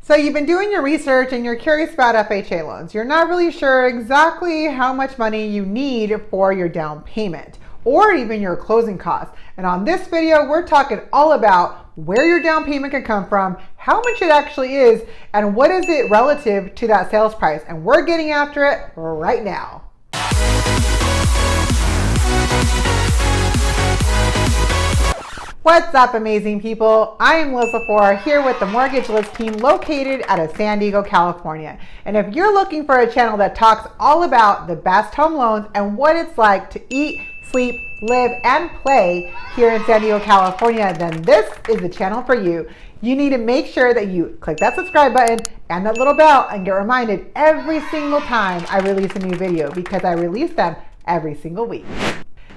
So you've been doing your research and you're curious about FHA loans. You're not really sure exactly how much money you need for your down payment or even your closing costs. And on this video, we're talking all about where your down payment can come from, how much it actually is, and what is it relative to that sales price. And we're getting after it right now. What's up, amazing people? I am Liz Lepore here with the Mortgage Liz team located out of San Diego, California. And if you're looking for a channel that talks all about the best home loans and what it's like to eat, sleep, live, and play here in San Diego, California, then this is the channel for you. You need to make sure that you click that subscribe button and that little bell and get reminded every single time I release a new video, because I release them every single week.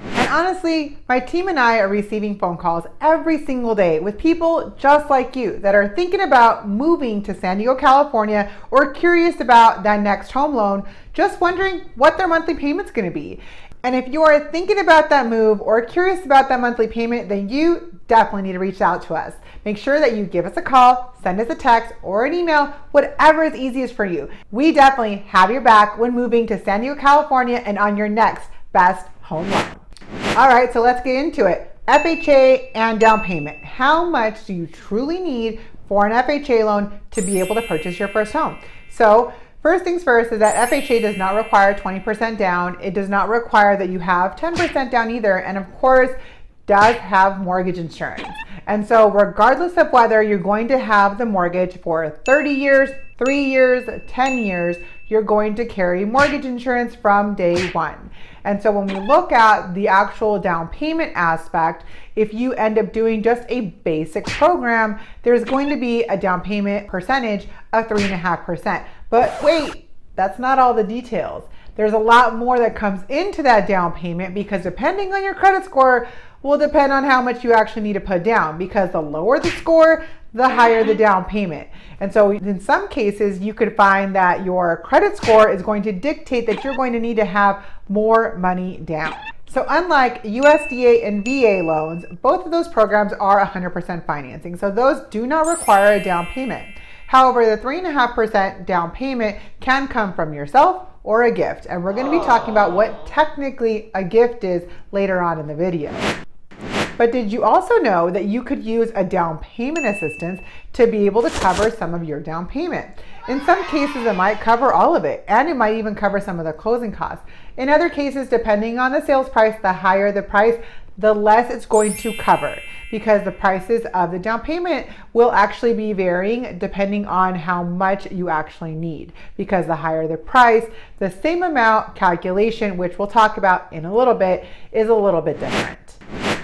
And honestly, my team and I are receiving phone calls every single day with people just like you that are thinking about moving to San Diego, California, or curious about that next home loan, just wondering what their monthly payment's going to be. And if you are thinking about that move or curious about that monthly payment, then you definitely need to reach out to us. Make sure that you give us a call, send us a text, or an email, whatever is easiest for you. We definitely have your back when moving to San Diego, California, and on your next best home loan. All right, so let's get into it. FHA and down payment. How much do you truly need for an FHA loan to be able to purchase your first home? So first things first is that FHA does not require 20% down. It does not require that you have 10% down either. And of course, does have mortgage insurance. And so regardless of whether you're going to have the mortgage for 30 years, 3 years, 10 years, you're going to carry mortgage insurance from day one. And so when we look at the actual down payment aspect, if you end up doing just a basic program, there's going to be a down payment percentage of 3.5%. But wait, that's not all the details. There's a lot more that comes into that down payment, because depending on your credit score will depend on how much you actually need to put down, because the lower the score, the higher the down payment. And so in some cases, you could find that your credit score is going to dictate that you're going to need to have more money down. So unlike USDA and VA loans, both of those programs are 100% financing. So those do not require a down payment. However, the 3.5% down payment can come from yourself or a gift. And we're going to be talking about what technically a gift is later on in the video. But did you also know that you could use a down payment assistance to be able to cover some of your down payment? In some cases, it might cover all of it, and it might even cover some of the closing costs. In other cases, depending on the sales price, the higher the price, the less it's going to cover, because the prices of the down payment will actually be varying depending on how much you actually need, because the higher the price, the same amount calculation, which we'll talk about in a little bit, is a little bit different.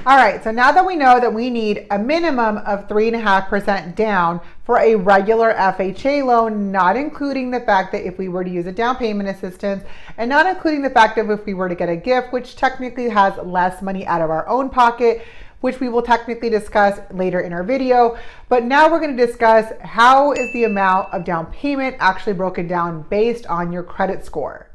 All right, so now that we know that we need a minimum of 3.5% down for a regular FHA loan, not including the fact that if we were to use a down payment assistance, and not including the fact that if we were to get a gift, which technically has less money out of our own pocket, which we will technically discuss later in our video. But now we're going to discuss how is the amount of down payment actually broken down based on your credit score.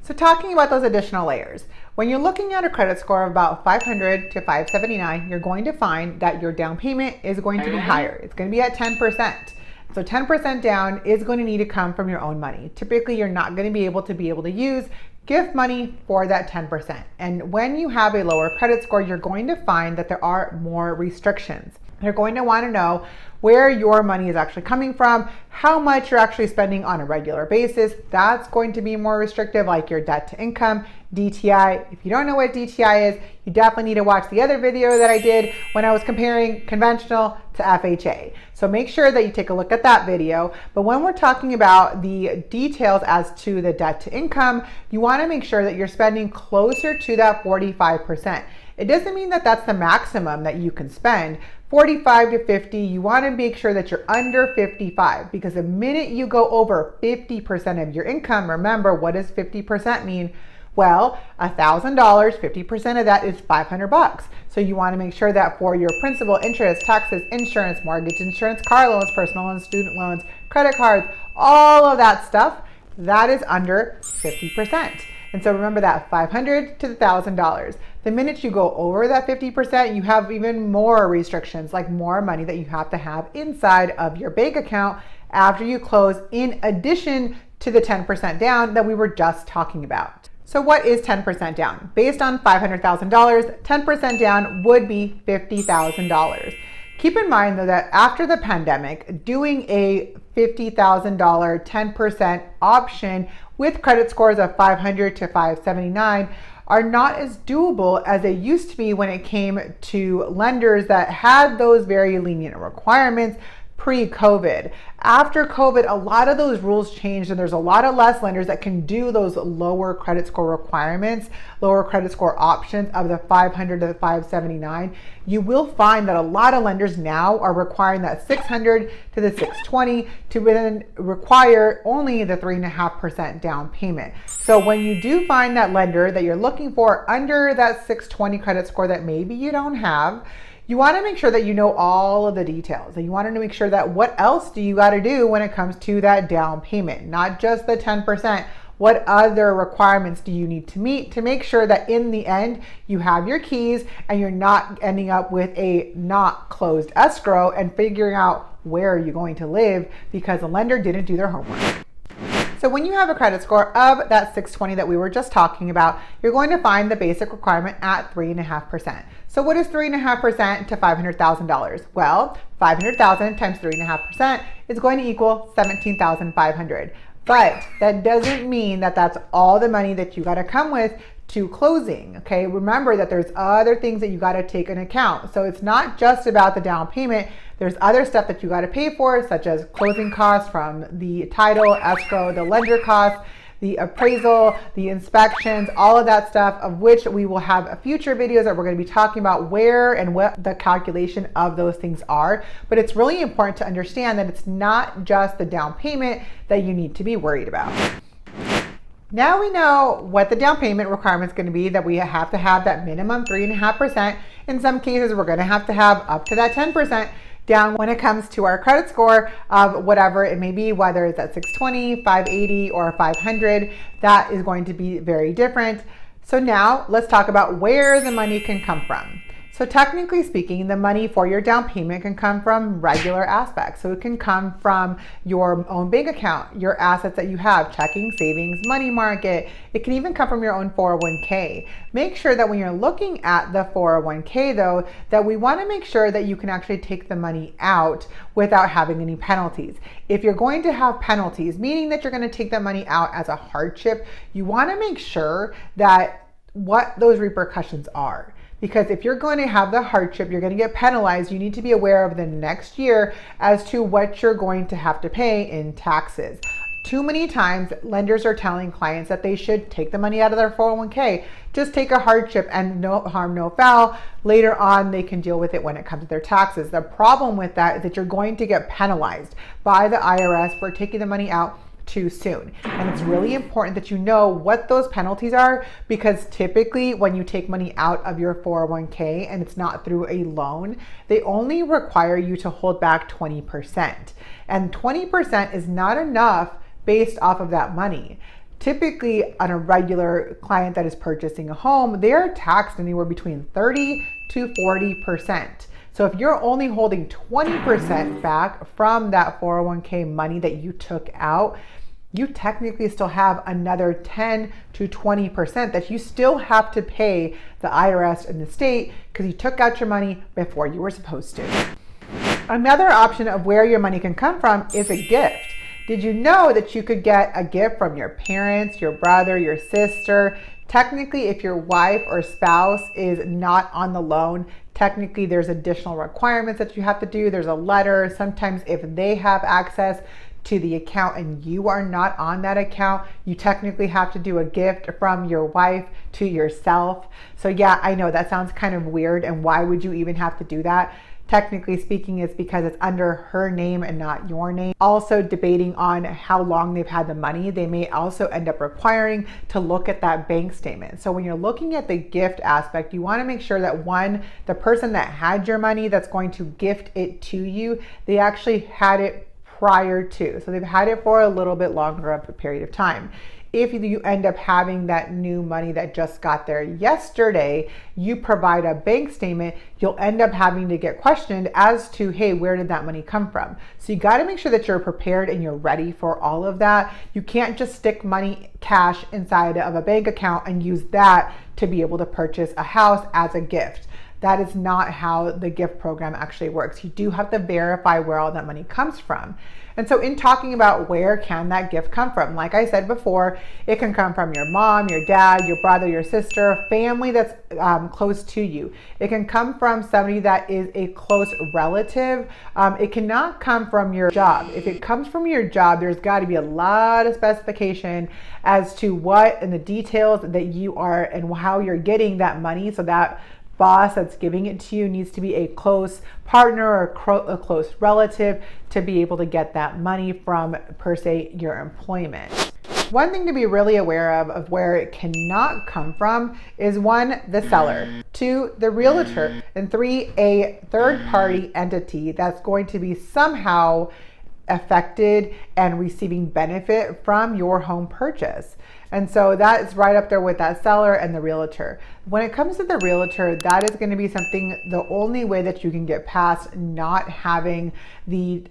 So talking about those additional layers, when you're looking at a credit score of about 500 to 579, you're going to find that your down payment is going to be higher. It's going to be at 10%. So 10% down is going to need to come from your own money. Typically, you're not going to be able to use gift money for that 10%. And when you have a lower credit score, you're going to find that there are more restrictions. They're going to want to know where your money is actually coming from, how much you're actually spending on a regular basis. That's going to be more restrictive, like your debt to income, DTI. If you don't know what DTI is, you definitely need to watch the other video that I did when I was comparing conventional to FHA. So make sure that you take a look at that video. But when we're talking about the details as to the debt to income, you want to make sure that you're spending closer to that 45%. It doesn't mean that that's the maximum that you can spend. 45 to 50, you want to make sure that you're under 55, because the minute you go over 50% of your income, remember, what does 50% mean? Well, $1,000, 50% of that is $500. So you want to make sure that for your principal, interest, taxes, insurance, mortgage insurance, car loans, personal loans, student loans, credit cards, all of that stuff, that is under 50%. And so remember that $500 to $1,000. The minute you go over that 50%, you have even more restrictions, like more money that you have to have inside of your bank account after you close, in addition to the 10% down that we were just talking about. So what is 10% down? Based on $500,000, 10% down would be $50,000. Keep in mind though that after the pandemic, doing a $50,000 10% option with credit scores of 500 to 579 are not as doable as they used to be when it came to lenders that had those very lenient requirements pre-COVID. After COVID, a lot of those rules changed and there's a lot of less lenders that can do those lower credit score requirements, lower credit score options of the 500 to the 579. You will find that a lot of lenders now are requiring that 600 to the 620 to then require only the 3.5% down payment. So when you do find that lender that you're looking for under that 620 credit score that maybe you don't have, you want to make sure that you know all of the details, and you want to make sure that what else do you got to do when it comes to that down payment, not just the 10%. What other requirements do you need to meet to make sure that in the end you have your keys and you're not ending up with a not closed escrow and figuring out where you're going to live because the lender didn't do their homework. So when you have a credit score of that 620 that we were just talking about, you're going to find the basic requirement at 3.5%. So what is 3.5% to $500,000? Well, 500,000 times 3.5% is going to equal 17,500. But that doesn't mean that that's all the money that you got to come with to closing. Okay, remember that there's other things that you got to take into account. So it's not just about the down payment. There's other stuff that you got to pay for, such as closing costs from the title, escrow, the lender costs, the appraisal, the inspections, all of that stuff, of which we will have future videos that we're going to be talking about where and what the calculation of those things are. But it's really important to understand that it's not just the down payment that you need to be worried about. Now we know what the down payment requirement is going to be, that we have to have that minimum 3.5%. In some cases, we're going to have up to that 10% down when it comes to our credit score of whatever it may be, whether it's at 620, 580, or 500. That is going to be very different. So now let's talk about where the money can come from. So technically speaking, the money for your down payment can come from regular aspects. So it can come from your own bank account, your assets that you have, checking, savings, money market. It can even come from your own 401k. Make sure that when you're looking at the 401k though, that we want to make sure that you can actually take the money out without having any penalties. If you're going to have penalties, meaning that you're going to take the money out as a hardship, you want to make sure that what those repercussions are. Because if you're going to have the hardship, you're going to get penalized, you need to be aware of the next year as to what you're going to have to pay in taxes. Too many times, lenders are telling clients that they should take the money out of their 401k. Just take a hardship and no harm, no foul. Later on, they can deal with it when it comes to their taxes. The problem with that is that you're going to get penalized by the IRS for taking the money out too soon. And it's really important that you know what those penalties are, because typically when you take money out of your 401k and it's not through a loan, they only require you to hold back 20%. And 20% is not enough based off of that money. Typically on a regular client that is purchasing a home, they're taxed anywhere between 30 to 40%. So if you're only holding 20% back from that 401k money that you took out, you technically still have another 10 to 20% that you still have to pay the IRS and the state because you took out your money before you were supposed to. Another option of where your money can come from is a gift. Did you know that you could get a gift from your parents, your brother, your sister? Technically, if your wife or spouse is not on the loan, technically there's additional requirements that you have to do. There's a letter. Sometimes if they have access to the account and you are not on that account, you technically have to do a gift from your wife to yourself. So yeah, I know that sounds kind of weird, and why would you even have to do that? Technically speaking, it's because it's under her name and not your name. Also, debating on how long they've had the money, they may also end up requiring to look at that bank statement. So when you're looking at the gift aspect, you want to make sure that one, the person that had your money that's going to gift it to you, they actually had it prior to. So they've had it for a little bit longer of a period of time. if you end up having that new money that just got there yesterday, you provide a bank statement, you'll end up having to get questioned as to, hey, where did that money come from? So you got to make sure that you're prepared and you're ready for all of that. You can't just stick money, cash inside of a bank account and use that to be able to purchase a house as a gift. That is not how the gift program actually works. You do have to verify where all that money comes from. And so in talking about where can that gift come from, like I said before, it can come from your mom, your dad, your brother, your sister, family that's close to you. It can come from somebody that is a close relative. It cannot come from your job. If it comes from your job, there's got to be a lot of specification as to what and the details that you are and how you're getting that money, so that boss that's giving it to you needs to be a close partner or a close relative to be able to get that money from, per se, your employment. One thing to be really aware of where it cannot come from is 1, the seller, 2, the realtor, and 3, a third-party entity that's going to be somehow affected and receiving benefit from your home purchase. And so that is right up there with that seller and the realtor. When it comes to the realtor, that is going to be something, the only way that you can get past not having the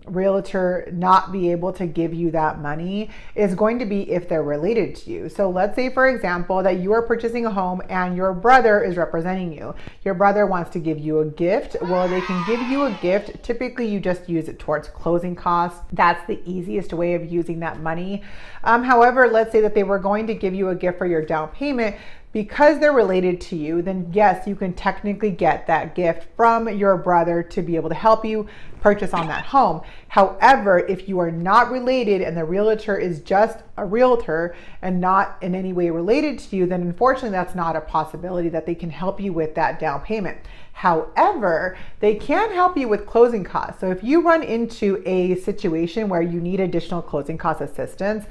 realtor not be able to give you that money is going to be if they're related to you. So let's say, for example, that you are purchasing a home and your brother is representing you. Your brother wants to give you a gift. Well, they can give you a gift. Typically, you just use it towards closing costs. That's the easiest way of using that money. However, let's say that they were going to give you a gift for your down payment. Because they're related to you, then yes, you can technically get that gift from your brother to be able to help you purchase on that home. However, if you are not related and the realtor is just a realtor and not in any way related to you, then unfortunately that's not a possibility that they can help you with that down payment. However, they can help you with closing costs. So if you run into a situation where you need additional closing cost assistance,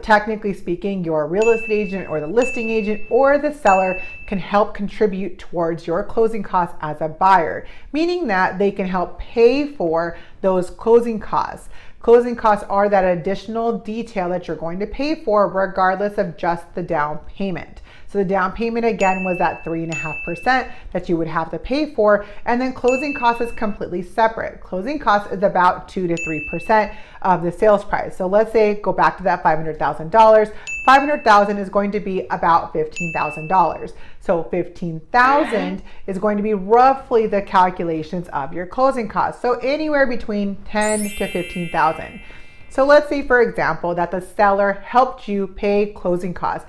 technically speaking, your real estate agent or the listing agent or the seller can help contribute towards your closing costs as a buyer, meaning that they can help pay for those closing costs. Closing costs are that additional detail that you're going to pay for regardless of just the down payment. So the down payment again was that 3.5% that you would have to pay for, and then closing costs is completely separate. Closing costs is about 2 to 3% of the sales price. So let's say, go back to that $500,000. $500,000 is going to be about $15,000. So $15,000 is going to be roughly the calculations of your closing costs. So anywhere between $10,000 to $15,000. So let's say, for example, that the seller helped you pay closing costs.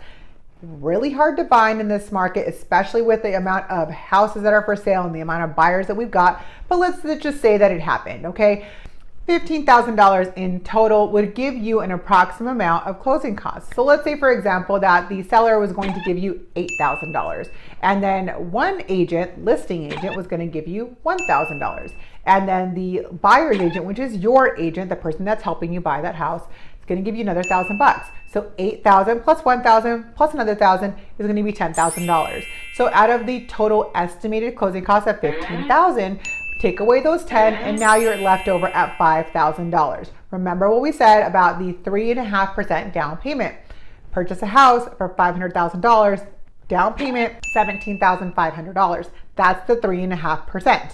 Really hard to find in this market, especially with the amount of houses that are for sale and the amount of buyers that we've got. But let's just say that it happened, okay? $15,000 in total would give you an approximate amount of closing costs. So let's say, for example, that the seller was going to give you $8,000, and then one agent, listing agent, was going to give you $1,000, and then the buyer's agent, which is your agent, the person that's helping you buy that house, is going to give you another $1,000. So $8,000 plus $1,000 plus another $1,000 is going to be $10,000. So out of the total estimated closing cost of $15,000, take away those 10, and now you're left over at $5,000. Remember what we said about the 3.5% down payment. Purchase a house for $500,000, down payment $17,500. That's the 3.5%.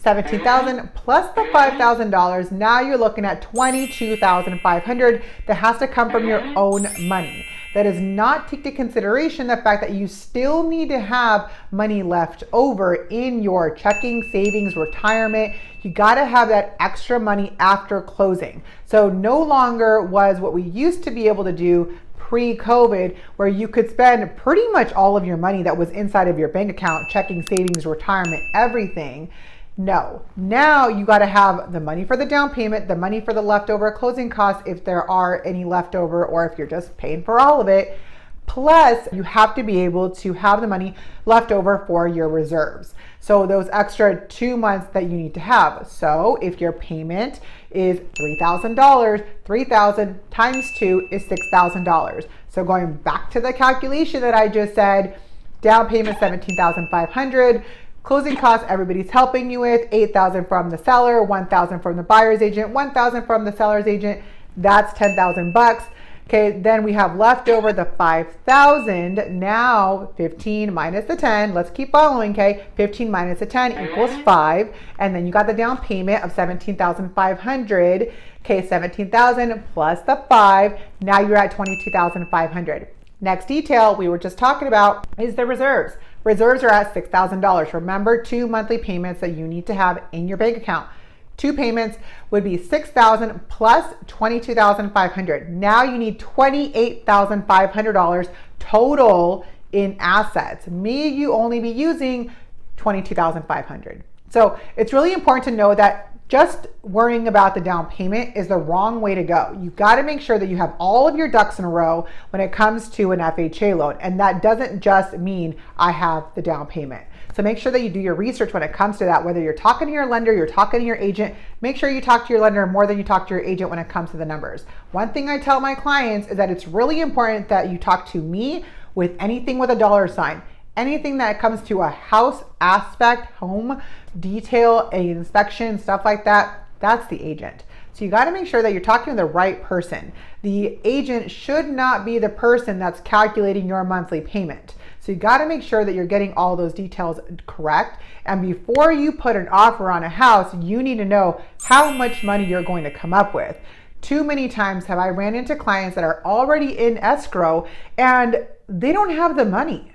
$17,000 plus the $5,000. Now you're looking at $22,500 that has to come from your own money. That does not take into consideration the fact that you still need to have money left over in your checking, savings, retirement. You got to have that extra money after closing. So no longer was what we used to be able to do pre-COVID, where you could spend pretty much all of your money that was inside of your bank account, checking, savings, retirement, everything. No, now you got to have the money for the down payment, the money for the leftover closing costs if there are any leftover, or if you're just paying for all of it. Plus, you have to be able to have the money left over for your reserves. So those extra 2 months that you need to have. So if your payment is $3,000, 3,000 times 2 is $6,000. So going back to the calculation that I just said, down payment $17,500. Closing costs, everybody's helping you with $8,000 from the seller, $1,000 from the buyer's agent, $1,000 from the seller's agent. That's $10,000. Okay, then we have left over the 5,000. Now 15 minus the 10. Let's keep following, okay? 15 minus the 10 equals 5. And then you got the down payment of 17,500. Okay, 17,000 plus the 5. Now you're at 22,500. Next detail we were just talking about is the reserves. Reserves are at $6,000. Remember, 2 monthly payments that you need to have in your bank account. 2 payments would be $6,000 plus $22,500. Now you need $28,500 total in assets. You only be using $22,500. So it's really important to know that just worrying about the down payment is the wrong way to go. You've got to make sure that you have all of your ducks in a row when it comes to an FHA loan. And that doesn't just mean I have the down payment. So make sure that you do your research when it comes to that, whether you're talking to your lender, you're talking to your agent. Make sure you talk to your lender more than you talk to your agent when it comes to the numbers. One thing I tell my clients is that it's really important that you talk to me with anything with a dollar sign. Anything that comes to a house aspect, home detail, an inspection, stuff like that, that's the agent. So you got to make sure that you're talking to the right person. The agent should not be the person that's calculating your monthly payment. So you got to make sure that you're getting all those details correct. And before you put an offer on a house, you need to know how much money you're going to come up with. Too many times have I ran into clients that are already in escrow and they don't have the money.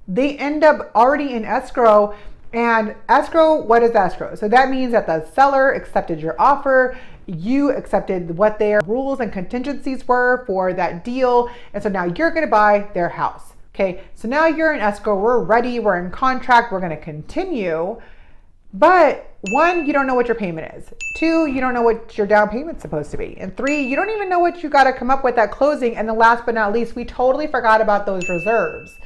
They end up already in escrow. And escrow, what is escrow? So that means that the seller accepted your offer, you accepted what their rules and contingencies were for that deal, and so now you're going to buy their house. Okay, so now you're in escrow, we're ready, we're in contract, we're going to continue. But 1, you don't know what your payment is. 2, you don't know what your down payment's supposed to be. And 3, you don't even know what you got to come up with at closing. And then last but not least, we totally forgot about those reserves.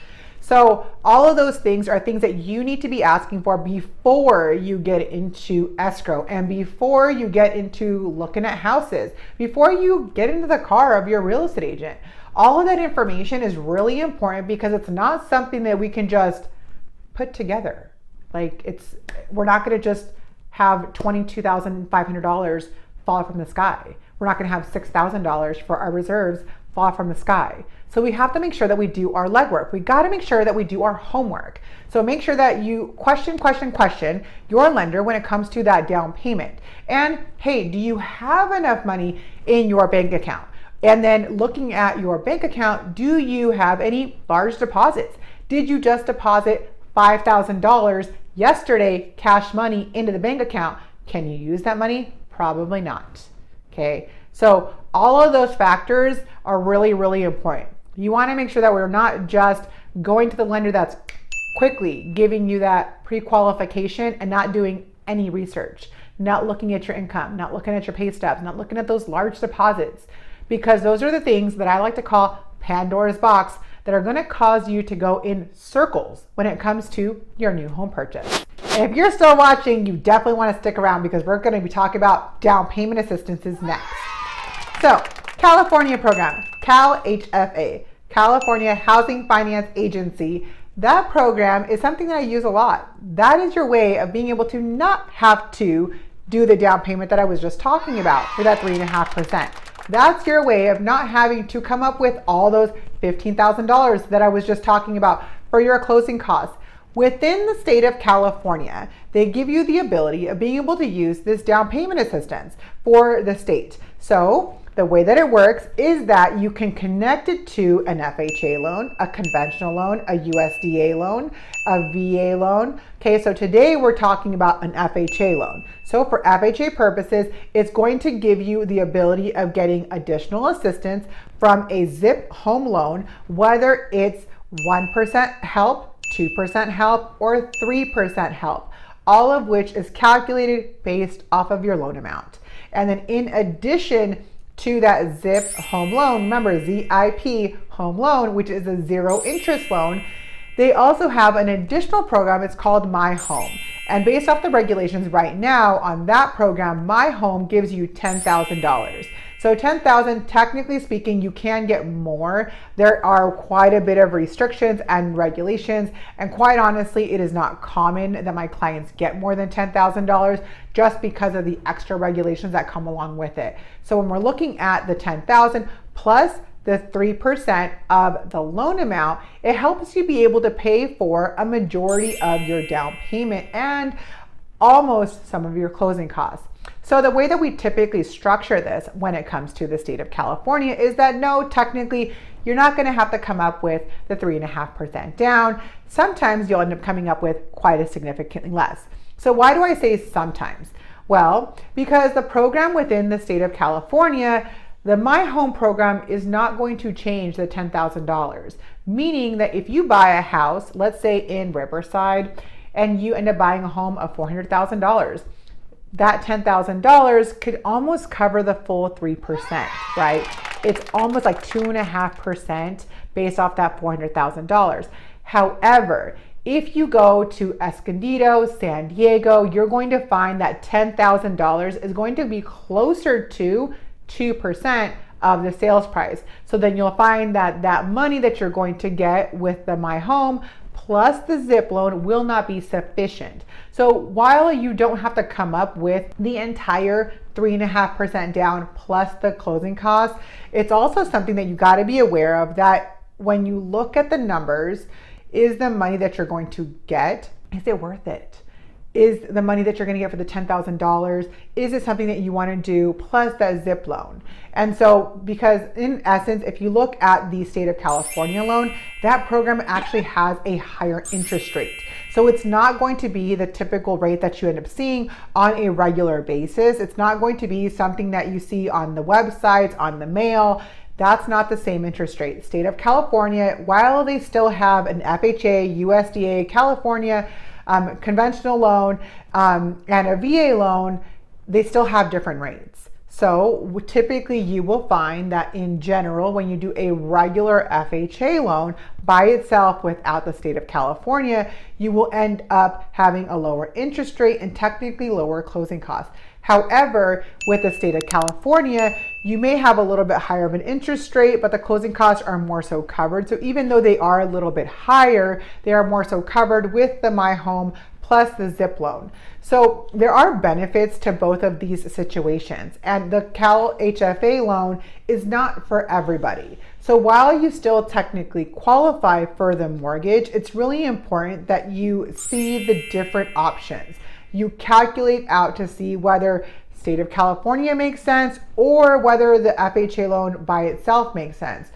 So all of those things are things that you need to be asking for before you get into escrow and before you get into looking at houses, before you get into the car of your real estate agent. All of that information is really important because it's not something that we can just put together. We're not going to just have $22,500 fall from the sky. We're not going to have $6,000 for our reserves fall from the sky. So we have to make sure that we do our legwork. We got to make sure that we do our homework. So make sure that you question your lender when it comes to that down payment. And hey, do you have enough money in your bank account? And then looking at your bank account, do you have any large deposits? Did you just deposit $5,000 yesterday, cash money, into the bank account? Can you use that money? Probably not. Okay, so all of those factors are really, really important. You want to make sure that we're not just going to the lender that's quickly giving you that pre-qualification and not doing any research, not looking at your income, not looking at your pay stubs, not looking at those large deposits, because those are the things that I like to call Pandora's box that are going to cause you to go in circles when it comes to your new home purchase. And if you're still watching, you definitely want to stick around because we're going to be talking about down payment assistances next. So, California program, CalHFA, California Housing Finance Agency. That program is something that I use a lot. That is your way of being able to not have to do the down payment that I was just talking about for that 3.5%. That's your way of not having to come up with all those $15,000 that I was just talking about for your closing costs. Within the state of California, they give you the ability of being able to use this down payment assistance for the state. So the way that it works is that you can connect it to an FHA loan, a conventional loan, a USDA loan, a VA loan. Okay, so today we're talking about an FHA loan. So for FHA purposes, it's going to give you the ability of getting additional assistance from a ZIP home loan, whether it's 1% help, 2% help, or 3% help, all of which is calculated based off of your loan amount. And then in addition to that ZIP home loan, remember ZIP home loan, which is a zero interest loan, they also have an additional program. It's called My Home. And based off the regulations right now on that program, My Home gives you $10,000. So $10,000, technically speaking, you can get more. There are quite a bit of restrictions and regulations. And quite honestly, it is not common that my clients get more than $10,000 just because of the extra regulations that come along with it. So when we're looking at the $10,000 plus the 3% of the loan amount, it helps you be able to pay for a majority of your down payment and almost some of your closing costs. So the way that we typically structure this when it comes to the state of California is that no, technically, you're not going to have to come up with the 3.5% down. Sometimes you'll end up coming up with quite a significantly less. So why do I say sometimes? Well, because the program within the state of California, the My Home program, is not going to change the $10,000, meaning that if you buy a house, let's say in Riverside, and you end up buying a home of $400,000, that $10,000 could almost cover the full 3%, right? It's almost like 2.5% based off that $400,000. However, if you go to Escondido, San Diego, you're going to find that $10,000 is going to be closer to 2% of the sales price. So then you'll find that that money that you're going to get with the My Home plus the Zip loan will not be sufficient. So while you don't have to come up with the entire 3.5% down plus the closing costs, it's also something that you got to be aware of, that when you look at the numbers, is the money that you're going to get, is it worth it? Is the money that you're going to get for the $10,000, is it something that you want to do plus that Zip loan? And so, because in essence, if you look at the state of California loan, that program actually has a higher interest rate. So it's not going to be the typical rate that you end up seeing on a regular basis. It's not going to be something that you see on the websites, on the mail. That's not the same interest rate. State of California, while they still have an FHA, USDA, California conventional loan, and a VA loan, they still have different rates. So typically you will find that in general, when you do a regular FHA loan by itself without the state of California, you will end up having a lower interest rate and technically lower closing costs. However, with the state of California, you may have a little bit higher of an interest rate, but the closing costs are more so covered. So even though they are a little bit higher, they are more so covered with the My Home plus the Zip loan. So there are benefits to both of these situations, and the Cal HFA loan is not for everybody. So while you still technically qualify for the mortgage, it's really important that you see the different options. You calculate out to see whether state of California makes sense or whether the FHA loan by itself makes sense.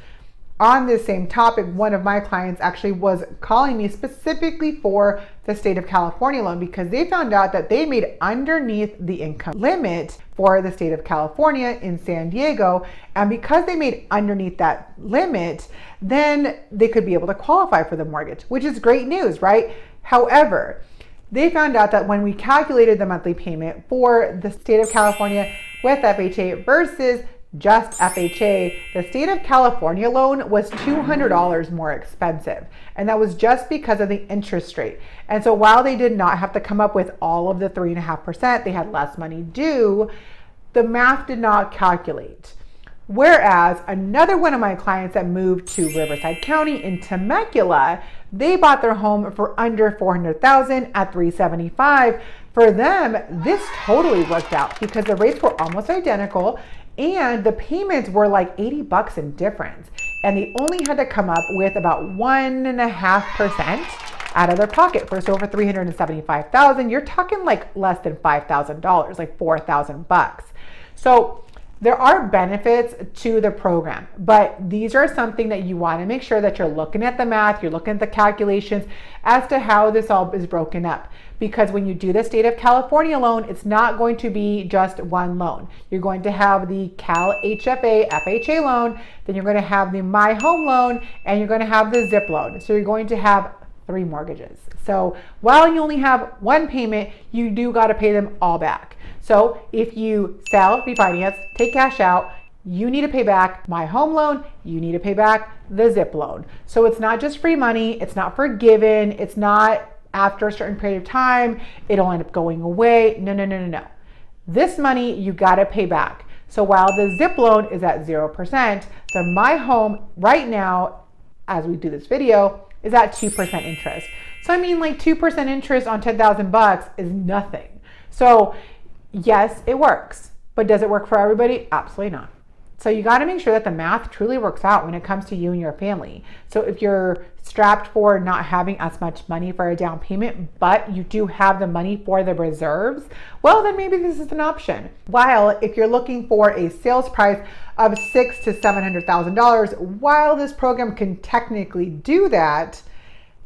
On this same topic, one of my clients actually was calling me specifically for the state of California loan because they found out that they made underneath the income limit for the state of California in San Diego. And because they made underneath that limit, then they could be able to qualify for the mortgage, which is great news, right? However, they found out that when we calculated the monthly payment for the state of California with FHA versus just FHA, the state of California loan was $200 more expensive. And that was just because of the interest rate. And so while they did not have to come up with all of the 3.5%, they had less money due, the math did not calculate. Whereas another one of my clients that moved to Riverside County in Temecula, they bought their home for under $400,000 at $375,000. For them, this totally worked out because the rates were almost identical and the payments were like $80 in difference. And they only had to come up with about 1.5% out of their pocket. For so over $375,000, you're talking like less than $5,000, like $4,000. So there are benefits to the program, but these are something that you want to make sure that you're looking at the math, you're looking at the calculations as to how this all is broken up. Because when you do the state of California loan, it's not going to be just one loan. You're going to have the Cal HFA FHA loan, then you're going to have the My Home loan, and you're going to have the Zip loan. So you're going to have 3 mortgages. So while you only have one payment, you do got to pay them all back. So if you sell, refinance, take cash out, you need to pay back My Home loan, you need to pay back the Zip loan. So it's not just free money, it's not forgiven, it's not after a certain period of time, it'll end up going away. No. This money you gotta pay back. So while the Zip loan is at 0%, the My Home right now, as we do this video, is at 2% interest. So I mean, like 2% interest on $10,000 is nothing. So yes, it works, but does it work for everybody? Absolutely not. So you got to make sure that the math truly works out when it comes to you and your family. So if you're strapped for not having as much money for a down payment, but you do have the money for the reserves, well, then maybe this is an option. While if you're looking for a sales price of $600,000 to $700,000, while this program can technically do that,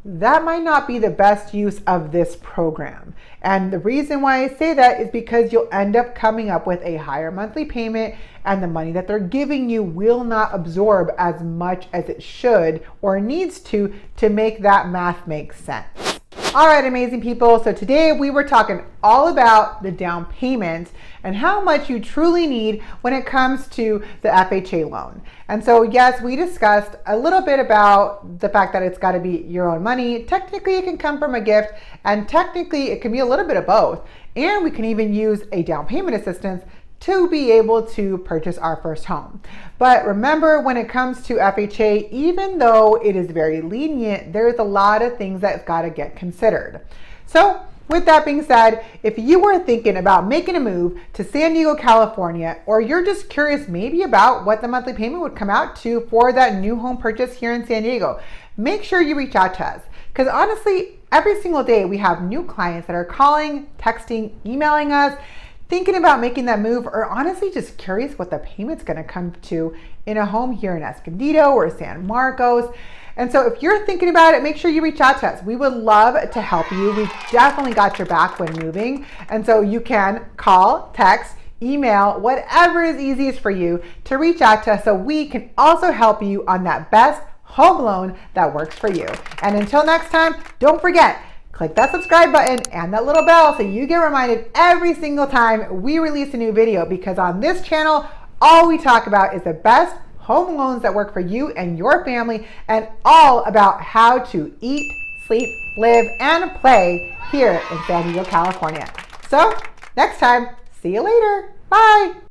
that might not be the best use of this program. And the reason why I say that is because you'll end up coming up with a higher monthly payment, and the money that they're giving you will not absorb as much as it should or needs to make that math make sense. All right, amazing people. So today we were talking all about the down payment and how much you truly need when it comes to the FHA loan. And so yes, we discussed a little bit about the fact that it's got to be your own money. Technically, it can come from a gift, and technically it can be a little bit of both. And we can even use a down payment assistance to be able to purchase our first home. But remember, when it comes to FHA, even though it is very lenient, there's a lot of things that's got to get considered. So with that being said, if you were thinking about making a move to San Diego, California, or you're just curious maybe about what the monthly payment would come out to for that new home purchase here in San Diego, make sure you reach out to us. Because honestly, every single day we have new clients that are calling, texting, emailing us, thinking about making that move, or honestly just curious what the payment's gonna come to in a home here in Escondido or San Marcos. And so if you're thinking about it, make sure you reach out to us. We would love to help you. We've definitely got your back when moving. And so you can call, text, email, whatever is easiest for you to reach out to us so we can also help you on that best home loan that works for you. And until next time, don't forget, click that subscribe button and that little bell so you get reminded every single time we release a new video, because on this channel, all we talk about is the best home loans that work for you and your family, and all about how to eat, sleep, live, and play here in San Diego, California. So next time, see you later. Bye.